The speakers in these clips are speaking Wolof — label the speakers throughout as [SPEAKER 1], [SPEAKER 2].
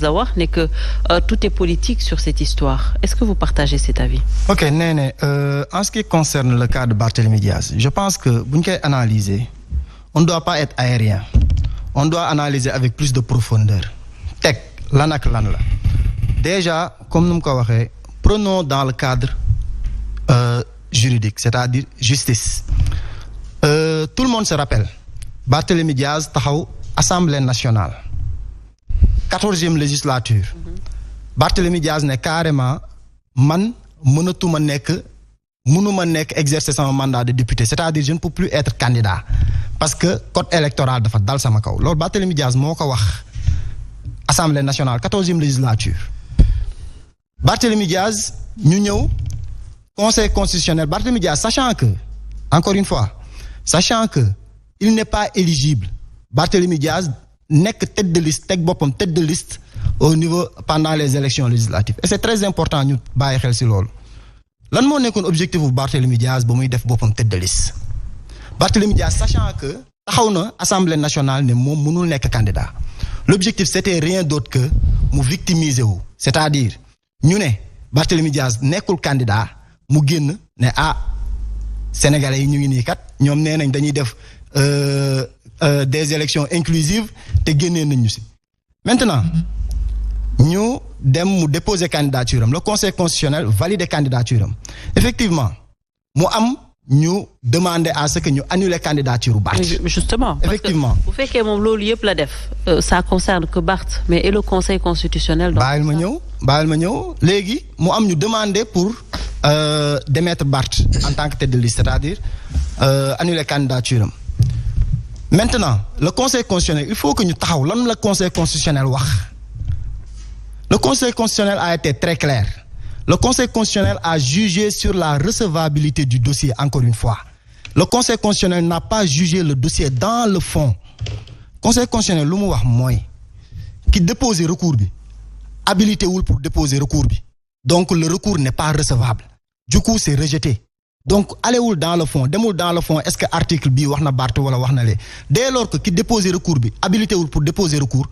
[SPEAKER 1] Zawar n'est que tout est politique sur cette histoire. Est-ce que vous partagez cet avis?
[SPEAKER 2] Ok, Néné, en ce qui concerne le cas de Barthélémy Diaz, je pense que bu ñu koy analyser on ne doit pas être aérien. On doit analyser avec plus de profondeur. Teg lan ak lan la. Déjà, comme nu mu ko waxee, prenons dans le cadre juridique, c'est-à-dire justice. Tout le monde se rappelle Barthélémy Diaz taxaw Assemblée nationale 14e législature. Barthélémy Diaz ne carrément man mënuma nekk exercer sama mandat de député, c'est-à-dire je ne peux plus être candidat parce que code électoral dafa dal sama kaw. Loolu Barthélémy Diaz moo ko wax Assemblée nationale 14e législature. Barthélémy Diaz ñu ñëw Conseil constitutionnel. Barthélémy Diaz sachant que, encore une fois, sachant que il n'est pas éligible, Barthélémy Diaz nekk tête de liste, teg boppam tête de liste au niveau pendant les élections législatives. Et c'est très important ñu bàyyi xel ci loolu. Lan moo nekkoon objectif bu Barthélémy Diaz ba muy def boppam tête de liste. Barthélémy Diaz sachant que taxaw na Assemblée nationale ne moom mënul nekk candidat. L'objectif c'était rien d'autre que mu victimiser wu. C'est-à-dire ñu ne Barthélémy Diaz nekkul candidat mu génn ne Sénégalais yi ñu ngi nii kat ñoom nee nañ dañuy def des élections inclusives te génnee nañ ñu ci. Maintenant ñu dem mu déposer candidature am, le Conseil constitutionnel valide candidature am. Effectivement mu am ñu demander à ce que ñu annuler candidature u Barth.
[SPEAKER 1] Justement.
[SPEAKER 2] Effectivement
[SPEAKER 1] bu fekkee moom loolu yëpp la def ça concerne que Barth mais et le Conseil constitutionnel.
[SPEAKER 2] bàyyil ma ñëw léegi mu am ñu demander pour démettre Barth en tant que tête de liste, c'est-à-dire annuler candidature am. Maintenant le Conseil constitutionnel il faut que ñu taxaw lan la Conseil constitutionnel wax. Le Conseil constitutionnel a été très clair. Le Conseil constitutionnel a jugé sur la recevabilité du dossier encore une fois. Le Conseil constitutionnel n'a pas jugé le dossier dans le fond. Conseil constitutionnel lu mu wax mooy ki déposer recours bi habilité wul pour déposer recours bi. Donc le recours n'est pas recevable. Du coup c'est rejeté. Donc allewul dans le fond demul dans le fond est-ce que article bii wax na Barth wala wax na lee. Dès lors que ki déposer recours bi habilité wul pour déposer recours,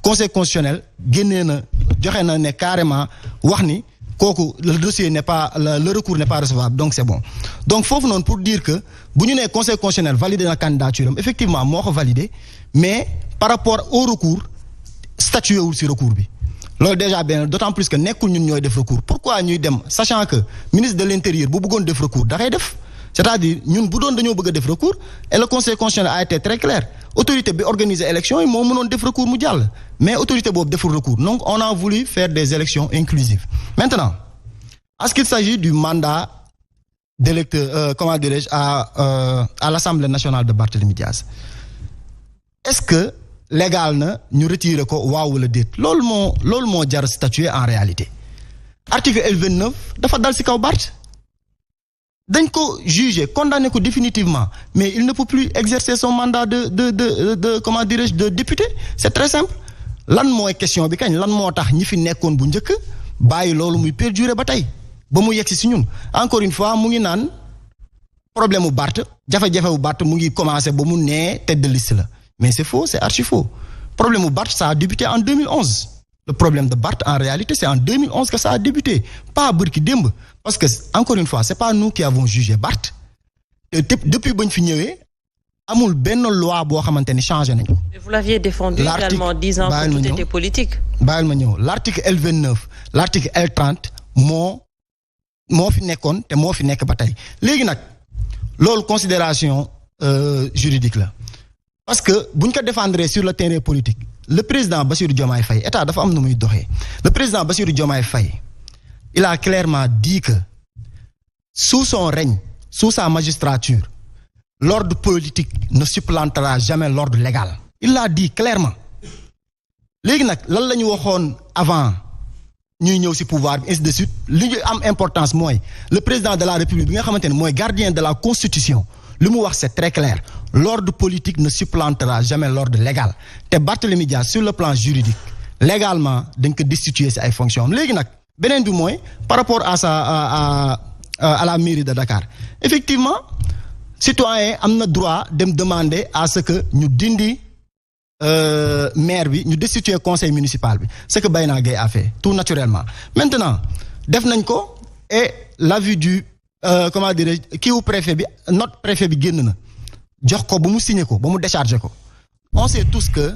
[SPEAKER 2] Conseil constitutionnel génnee na joxe na ne carrément wax ni kooku le dossier n'est pas le recours n'est pas recevable, donc c'est bon. Donc foofu noonu pour dire que bu ñu nee Conseil constitutionnel validé na candidature am effectivement moo ko validé mais par rapport au recours statué wul ci recours bi. Loolu déjà bien d'autant plus que nekkul ñun ñooy def recours. Pourquoi ñuy dem sachant que ministre de l'Intérieur bu bëggoon def recours da koy def. C'est-à-dire ñun bu doon dañoo bëgg a def recours et le Conseil constitutionnel a été très clair. Autorité bi organiser élection yi moo mënoon def recours mu jàll mais autorité boobu deful recours. Donc on a voulu faire des élections inclusives. Maintenant en ce qu'il s'agit du mandat d'électeur comment dirais-je à l'Assemblée nationale de Barthélémy Diaz, est-ce que légal na ñu retirer ko waaw wala déet loolu moo jar statuer en réalité. Article L29 dafa dal ci kaw Barth dañ ko juger condamné ko définitivement mais il ne peut plus exercer son mandat de comment dirais-je de député. C'est très simple. Lan mooy question bi kañ lan moo tax ñi fi nekkoon bu njëkk bàyyi loolu muy perdurer ba tey ba mu yegsi ci ñun. Encore une fois mu ngi naan problème mu Barth jafe-jafe bu Barth mu ngi commencer ba mu nee tête de liste la mais c'est faux, c'est archi faux. Problème mu Barth ça a débuté en 2011. Le problème de Barth en réalité c'est en 2011 que ça a débuté pas bërki démb parce que encore une fois c'est pas nous qui avons jugé Barth depuis bañ fi ñëwee amul benn loi boo xamante ni changé nañu.
[SPEAKER 1] Vous l'aviez défendu également disant que tout était politique.
[SPEAKER 2] bàyyil ma ñëw l'article L29 l'article L30 moo fi nekkoon te moo fi nekk ba tey léegi nag loolu considération juridique la parce que buñ ko défendre sur le terrain politique le président Bassirou Diomaye Faye état dafa am nu muy doxee. Le président Bassirou Diomaye Faye il a clairement dit que sous son règne sous sa magistrature l'ordre politique ne supplantera jamais l'ordre légal. Il l'a dit clairement. Léegi nag lan la ñu waxoon avant ñuy ñëw ci pouvoir bi ainsi de suite li ñu am importance mooy le président de la République bi nga xamante ne mooy gardien de la Constitution li mu wax c'est très clair. L'ordre politique ne supplantera jamais l'ordre légal. Te Barthélémy Diaz sur le plan juridique légalement dañ ko destituer ci ay fonctions léegi nag beneen bi mooy par rapport à la mairie de Dakar effectivement citoyen am na droit dem demander à ce que ñu dindi maire bi ñu destituer conseil municipal bi ce que Bayna Gueye a fait tout naturellement maintenant def nañ ko et l'avis du comment dirais-je kiiwu préfet bi notre préfet bi génn na jox ko ba mu signé ko ba mu décharger ko on sait tous que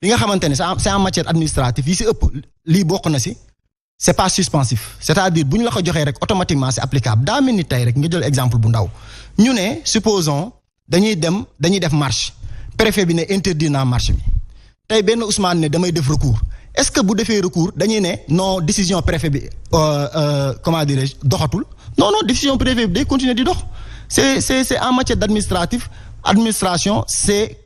[SPEAKER 2] li nga xamante ne c'est en matière administrative yi si ëpp lii bokk na si c'est pas suspensif c'est-à-dire bu ñu la ko joxee rek automatiquement c'est applicable daa mel ni tey rek nga jël exemple bu ndaw ñu ne supposons dañuy def marche préfet bi ne interdit naa marche bi tey benn Ousmane ne damay def recours est-ce que bu defee recours dañuy ne non décision préfet bi comment dirais-je doxatul non décision préfet bi day continuer di dox c'est en matière administration c'est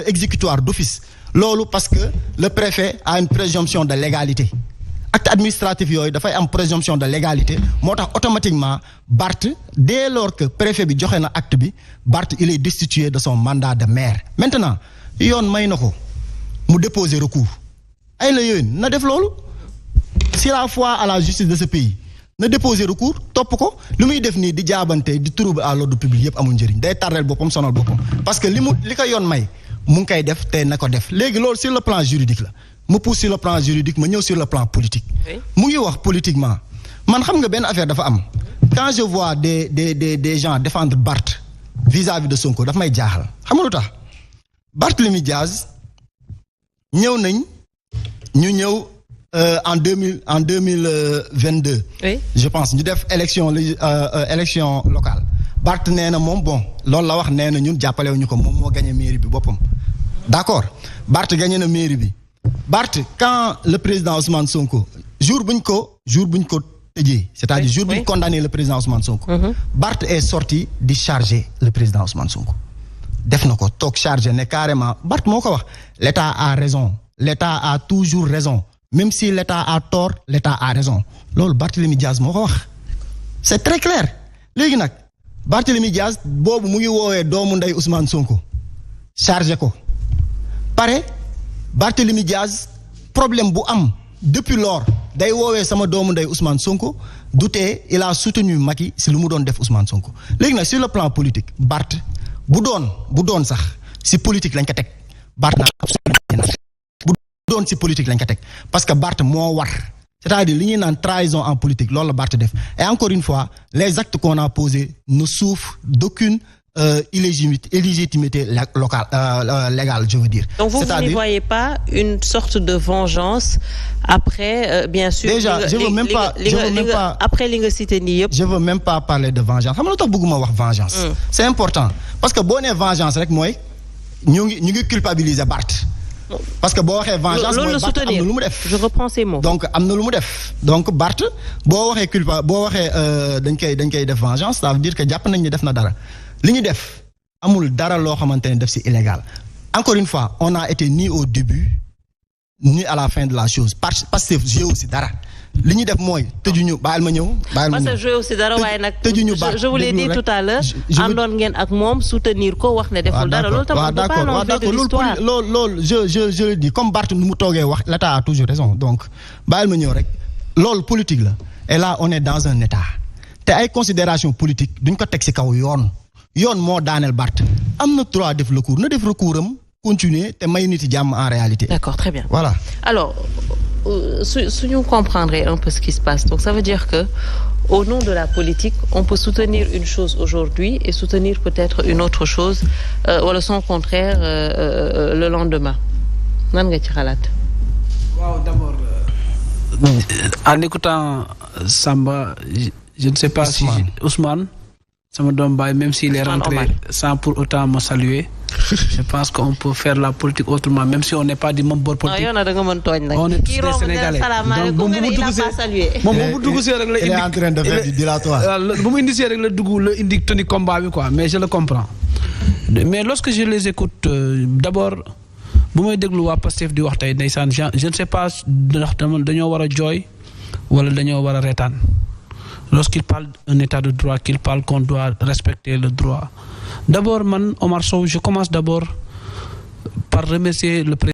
[SPEAKER 2] exécutoire d'office loolu parce que le préfet a une présomption de légalité acte administratif yooyu dafay am présomption de légalité moo tax automatiquement Barth dès lors que préfet bi joxe na acte bi Barth il est destitué de son mandat de maire maintenant yoon may na ko mu déposer recours ay la yooyu na def loolu c'est la foi à la justice de ce pays na déposer recours topp ko lu muy def nii di jaabante di trouble à l'ordre public yëpp amul njëriñ day tardel boppam sonal boppam parce que li ko yoon may mu ngi koy def te na ko def léegi loolu sur le plan juridique la mu pousse sur le plan juridique ma ñëw sur le plan politique mu ngi wax politiquement man xam nga benn affaire dafa am quand je vois des gens défendre Barth vis-à-vis de Sonko daf may jaaxal xam nga lu tax Barthélémy Diaz ñëw nañ ñu ñëw en 2022 oui. Je pense ñu def élection locale Barth nee na moom bon loolu la wax nee na ñun jàppalewuñu ko moom moo gagné mairie bi boppam d'accord Barth gagné na mairie bi Barth quand le président Ousmane Sonko jour buñ ko tëjee c'est-à-dire jour buñ condamné le président Ousmane Sonko Barth est sorti di charger le président Ousmane Sonko def na ko toog chargé ne carrément Barth moo ko wax l'État a raison l'État a toujours raison même si l'État a tort l'État a raison loolu Barthélémy Diaz moo ko wax c'est très clair léegi nag Barthélémy Diaz boobu mu ngi woowee doomu ndey Ousmane Sonko chargé ko pare Barthélémy Diaz problème bu am depuis lors day woowee sama doomu ndey Ousmane Sonko du tee il a soutenu Macky si lu mu doon def Ousmane Sonko léegi nag sur le plan politique Barth bu doon sax si politique lañ ko teg Barth na absolument bu doon si politique lañ ko teg parce que Barth moo war c'est-à-dire li ñuy naan trahison en politique loolu la Barth def et encore une fois les actes qu'on a posés ne souffrent d'aucune illégitimité locale légale je veux dire. Donc
[SPEAKER 1] vous n'y voyez pas une sorte de vengeance après bien sûr.
[SPEAKER 2] Déjà je veux même pas
[SPEAKER 1] après li nga cité nii yëpp.
[SPEAKER 2] je veux même pas parler de vengeance xam nga lu tax bëgguma wax vengeance. C'est important parce que boo nee vengeance rek mooy ñu ngi culpabiliser Barth. parce que boo waxee vengeance mooy Barth am na lu mu def.
[SPEAKER 1] je reprends ces mots.
[SPEAKER 2] donc am na lu mu def donc Barth boo waxee dañ koy def vengeance ça veut dire que jàpp nañ ne def na dara. li ñu def amul dara loo xamante ne def ci illégal encore une fois on a été ni au début ni à la fin de la chose parce que joué aussi dara li ñu def mooy tëjuñu bàyyil ma ñëw.
[SPEAKER 1] parce que joué aussi dara waaye nag. tëjuñu Barth je vous l'ai dit tout à l'heure àndoon ngeen ak moom soutenir ko wax ne deful dara. loolu tamit on peut pas l'enlever de l'histoire.
[SPEAKER 2] loolu je le dis comme Barth nu mu toogee wax l'État a toujours raison donc bàyyil ma ñëw rek loolu politique la et là on est dans un état te ay considération politique duñ ko teg ci kaw yoon moo daaneel Barth am na droit def recours na def recours am continuer te may nit jàmm en réalité.
[SPEAKER 1] D'accord, très bien.
[SPEAKER 2] Voilà.
[SPEAKER 1] Alors si nous comprendrons un peu ce qui se passe, donc ça veut dire que au nom de la politique on peut soutenir une chose aujourd'hui et soutenir peut-être une autre chose wala son contraire le lendemain nan nga ci xalaat.
[SPEAKER 3] Waaw d'abord en écoutant Samba je ne sais pas si Ousmane sama doom baay même s'il est rentré sans pour autant me saluer je pense qu'on peut faire la politique autrement même si on n'est pas du même bord politique.
[SPEAKER 1] Non, yow da nga mën tooñ nag.
[SPEAKER 3] On est tous des Sénégalais donc bu mu dugg see rek la indi.
[SPEAKER 2] Il est en train de faire du dilatoire.
[SPEAKER 3] bu mu indi see rek la dugg la indi tenir combat bi quoi mais je le comprends mais lorsque je les écoute d'abord bu may déglu waa Pastef di wax tey ndeysaan je ne sais pas ndax dañoo war a jooy wala dañoo war a reetaan. Lorsqu'il parle d'un état de droit, qu'il parle qu'on doit respecter le droit. D'abord, Omar Sow, je commence d'abord par remercier le président.